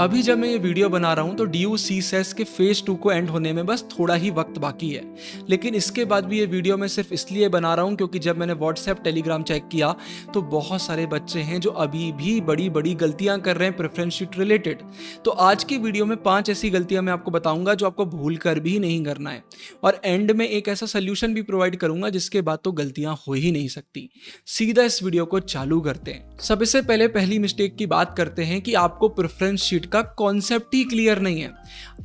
अभी जब मैं ये वीडियो बना रहा हूँ तो DU-CSAS के फेज 2 को एंड होने में बस थोड़ा ही वक्त बाकी है। लेकिन इसके बाद भी ये वीडियो मैं सिर्फ इसलिए बना रहा हूँ क्योंकि जब मैंने व्हाट्सएप टेलीग्राम चेक किया तो बहुत सारे बच्चे हैं जो अभी भी बड़ी बड़ी गलतियां कर रहे हैं प्रेफरेंस शीट रिलेटेड। तो आज की वीडियो में 5 ऐसी गलतियां मैं आपको बताऊंगा जो आपको भूल कर भी नहीं करना है, और एंड में एक ऐसा सोल्यूशन भी प्रोवाइड करूंगा जिसके बाद तो गलतियां हो ही नहीं सकती। सीधा इस वीडियो को चालू करते हैं। सबसे पहले पहली मिस्टेक की बात करते हैं कि आपको प्रेफरेंस शीट का कॉन्सेप्ट ही क्लियर नहीं है।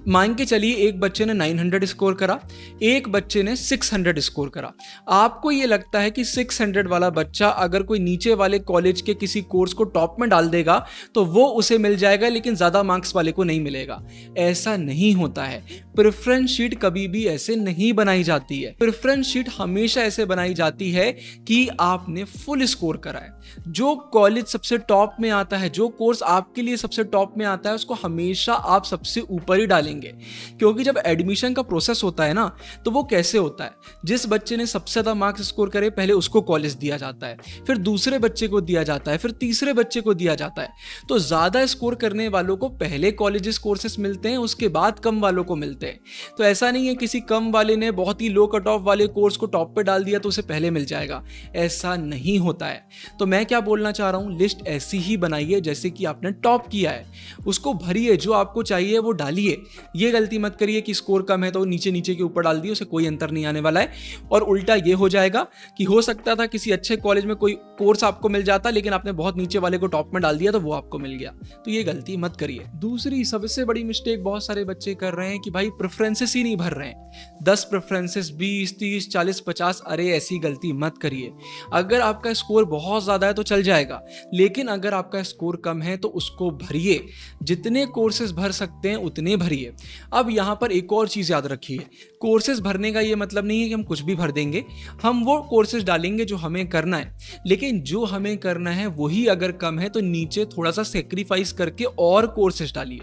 मान के चलिए एक बच्चे ने 900 स्कोर करा, एक बच्चे ने 600 स्कोर करा। आपको ये लगता है कि 600 वाला बच्चा अगर कोई नीचे वाले कॉलेज के किसी कोर्स को टॉप में डाल देगा तो वो उसे मिल जाएगा, लेकिन ज्यादा मार्क्स वाले को नहीं मिलेगा। ऐसा नहीं होता है। प्रेफरेंस शीट कभी भी ऐसे नहीं बनाई जाती है। प्रेफरेंस शीट हमेशा ऐसे बनाई जाती है कि आपने फुल स्कोर करा है। जो कॉलेज सबसे टॉप में आता है, जो कोर्स आपके लिए सबसे टॉप में आता है, उसको हमेशा आप सबसे ऊपर ही डालेंगे। क्योंकि जब एडमिशन का प्रोसेस होता है ना, तो वो कैसे होता है, जिस बच्चे ने सबसे ज्यादा मार्क्स स्कोर करे पहले उसको कॉलेज दिया जाता है, फिर दूसरे बच्चे को दिया जाता है, फिर तीसरे बच्चे को दिया जाता है। तो ज्यादा स्कोर करने वालों को पहले कॉलेजेस कोर्सेस मिलते हैं, उसके बाद कम वालों को मिलते हैं। तो ऐसा नहीं है किसी कम वाले ने बहुत ही लो कट ऑफ वाले कोर्स को टॉप पे डाल दिया तो उसे पहले मिल जाएगा। ऐसा नहीं होता है। तो मैं क्या बोलना चाह रहा हूं, लिस्ट ऐसी ही बनाइए जैसे कि आपने टॉप किया है, उसको भरिए, जो आपको चाहिए वो डालिए। ये गलती मत करिए कि स्कोर कम है तो नीचे नीचे के ऊपर डाल दिए, उसे कोई अंतर नहीं आने वाला है। और उल्टा ये हो जाएगा कि हो सकता था किसी अच्छे कॉलेज में कोई कोर्स आपको मिल जाता, लेकिन आपने बहुत नीचे वाले को टॉप में डाल दिया तो वो आपको मिल गया। तो ये गलती मत करिए। दूसरी सबसे बड़ी मिस्टेक बहुत सारे बच्चे कर रहे हैं कि भाई प्रेफरेंसेस ही नहीं भर रहे हैं। 10 प्रेफरेंसेस, 20, 30, 40, 50। अरे ऐसी गलती मत करिए। अगर आपका स्कोर बहुत ज्यादा है तो चल जाएगा, लेकिन अगर आपका स्कोर कम है तो उसको भरिए। जितने कोर्सेज भर सकते हैं उतने भरिए। अब यहां पर एक और चीज याद रखिए, कोर्सेज भरने का ये मतलब नहीं है कि हम कुछ भी भर देंगे। हम वो कोर्सेज डालेंगे जो हमें करना है, लेकिन जो हमें करना है वही अगर कम है तो नीचे थोड़ा सा सेक्रीफाइस करके और कोर्सेज डालिए।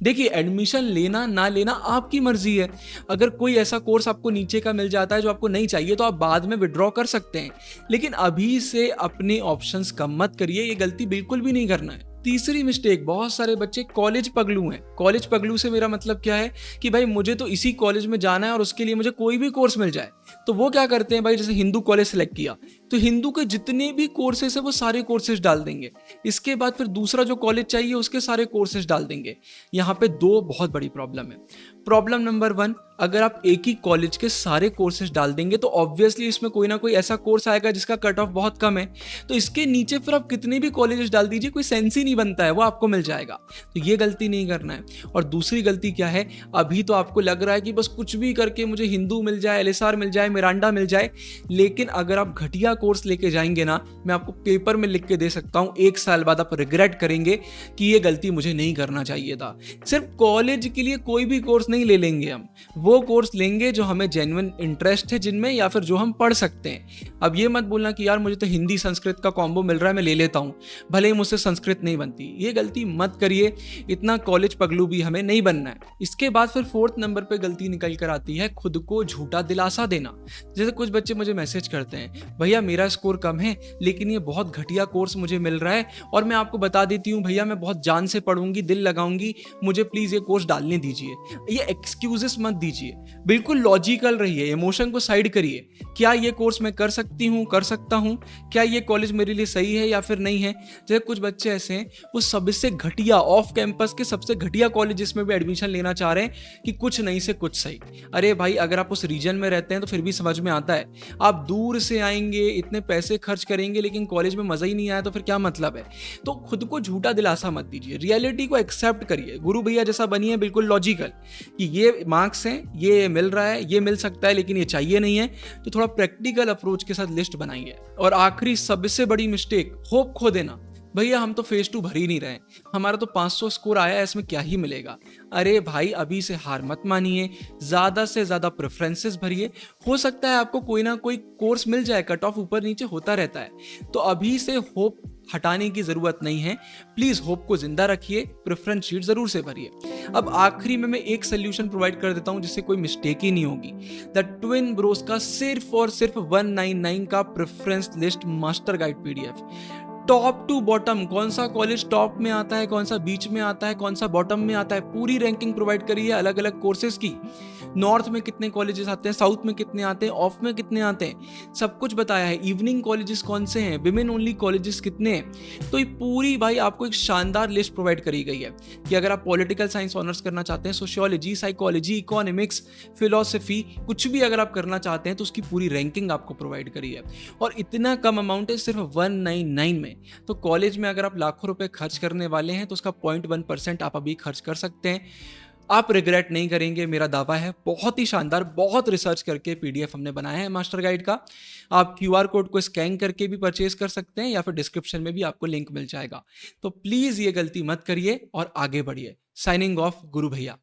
देखिए, एडमिशन लेना ना लेना आपकी मर्जी है। अगर कोई ऐसा कोर्स आपको नीचे का मिल जाता है जो आपको नहीं चाहिए तो आप बाद में विड्रॉ कर सकते हैं, लेकिन अभी से अपने ऑप्शंस कम मत करिए। ये गलती बिल्कुल भी नहीं करना है। तीसरी मिस्टेक, बहुत सारे बच्चे कॉलेज पगलू हैं। कॉलेज पगलू से मेरा मतलब क्या है कि भाई मुझे तो इसी कॉलेज में जाना है और उसके लिए मुझे कोई भी कोर्स मिल जाए। तो वो क्या करते हैं भाई, जैसे हिंदू कॉलेज सेलेक्ट किया तो हिंदू के जितने भी कोर्सेस है वो सारे कोर्सेज डाल देंगे। इसके बाद फिर दूसरा जो कॉलेज चाहिए उसके सारे कोर्सेज डाल देंगे। यहाँ पे दो बहुत बड़ी प्रॉब्लम है। प्रॉब्लम नंबर 1, अगर आप एक ही कॉलेज के सारे कोर्सेज डाल देंगे तो ऑब्वियसली इसमें कोई ना कोई ऐसा कोर्स आएगा जिसका कट ऑफ बहुत कम है। तो इसके नीचे फिर आप कितने भी कॉलेजेस डाल दीजिए, कोई सेंस ही नहीं बनता है, वो आपको मिल जाएगा। तो ये गलती नहीं करना है। और दूसरी गलती क्या है, अभी तो आपको लग रहा है कि बस कुछ भी करके मुझे हिंदू मिल जाए, LSR मिल जाए, मिरांडा मिल जाए, लेकिन अगर आप घटिया कोर्स लेके जाएंगे ना, मैं आपको पेपर में लिख के दे सकता हूं, 1 साल बाद आप रिग्रेट करेंगे कि ये गलती मुझे नहीं करना चाहिए था। सिर्फ कॉलेज के लिए कोई भी कोर्स नहीं ले लेंगे, हम वो कोर्स लेंगे जो हमें जेन्युइन इंटरेस्ट है जिनमें, या फिर जो हम पढ़ सकते हैं। अब ये मत बोलना कि यार मुझे तो हिंदी संस्कृत का कॉम्बो मिल रहा है मैं ले लेता हूं, भले ही मुझसे संस्कृत नहीं बनती। ये गलती मत करिए। इतना कॉलेज पगलू भी हमें नहीं बनना है। इसके बाद फिर 4th नंबर पे गलती निकल कर आती है खुद को झूठा दिलासा देना। जैसे कुछ बच्चे मुझे मैसेज करते हैं, भैया मेरा स्कोर कम है लेकिन ये बहुत घटिया कोर्स मुझे मिल रहा है और मैं आपको बता देती हूँ भैया मैं बहुत जान से पढ़ूंगी, दिल लगाऊंगी, मुझे प्लीज ये कोर्स डालने दीजिए। ये एक्सक्यूजेस मत दीजिए, बिल्कुल लॉजिकल रहिए, इमोशन को साइड करिए। क्या ये कोर्स मैं कर सकती हूँ, कर सकता हूँ, क्या ये कॉलेज मेरे लिए सही है या फिर नहीं है। जैसे कुछ बच्चे ऐसे हैं वो सबसे घटिया ऑफ कैंपस के सबसे घटिया कॉलेजेस में भी एडमिशन लेना चाह रहे हैं कि कुछ नहीं से कुछ सही। अरे भाई, अगर आप उस रीजन में रहते हैं तो फिर भी समझ में आता है। आप दूर से आएंगे, इतने पैसे खर्च करेंगे, लेकिन कॉलेज में मजा ही नहीं आया तो फिर क्या मतलब है। तो खुद को झूठा दिलासा मत दीजिए, रियलिटी को एक्सेप्ट करिए। गुरु भैया जैसा बनिए, बिल्कुल लॉजिकल कि ये मार्क्स हैं, ये मिल रहा है, ये मिल सकता है, लेकिन ये चाहिए नहीं है। तो थोड़ा प्रैक्टिकल अप्रोच के साथ लिस्ट बनाइए। और आखिरी सबसे बड़ी मिस्टेक, होप खो देना। भैया हम तो फेज 2 भर ही नहीं रहे, हमारा तो 500 स्कोर आया है, इसमें क्या ही मिलेगा। अरे भाई, अभी से हार मत मानिए, ज्यादा से ज्यादा प्रेफरेंसेस भरिए। हो सकता है आपको कोई ना कोई कोर्स मिल जाए, कट ऑफ ऊपर नीचे होता रहता है। तो अभी से होप हटाने की जरूरत नहीं है। प्लीज होप को जिंदा रखिए, प्रेफरेंस शीट जरूर से भरिए। अब आखिरी में मैं एक सोल्यूशन प्रोवाइड कर देता हूं जिससे कोई मिस्टेक ही नहीं होगी। द ट्विन ब्रोस का सिर्फ और सिर्फ 199 का preference list master guide PDF। Top to bottom, कौन सा कॉलेज टॉप में आता है, कौन सा बीच में आता है, कौन सा बॉटम में आता है, पूरी रैंकिंग प्रोवाइड करी है अलग अलग कोर्सेज की। नॉर्थ में कितने कॉलेजेस आते हैं, साउथ में कितने आते हैं, ऑफ में कितने आते हैं, सब कुछ बताया है। इवनिंग कॉलेजेस कौन से हैं, विमेन ओनली कॉलेजेस कितने हैं। तो ये पूरी भाई आपको एक शानदार लिस्ट प्रोवाइड करी गई है कि अगर आप पॉलिटिकल साइंस ऑनर्स करना चाहते हैं, सोशियोलॉजी, साइकोलॉजी, इकोनॉमिक्स, फिलोसफी, कुछ भी अगर आप करना चाहते हैं तो उसकी पूरी रैंकिंग आपको प्रोवाइड करी है। और इतना कम अमाउंट है, सिर्फ 199 में। तो कॉलेज में अगर आप लाखों रुपए खर्च करने वाले हैं तो उसका 0.1% आप अभी खर्च कर सकते हैं। आप रिग्रेट नहीं करेंगे, मेरा दावा है। बहुत ही शानदार, बहुत रिसर्च करके पीडीएफ हमने बनाया है मास्टर गाइड का। आप क्यूआर कोड को स्कैन करके भी परचेज कर सकते हैं या फिर डिस्क्रिप्शन में भी आपको लिंक मिल जाएगा। तो प्लीज ये गलती मत करिए और आगे बढ़िए। साइनिंग ऑफ, गुरु भैया।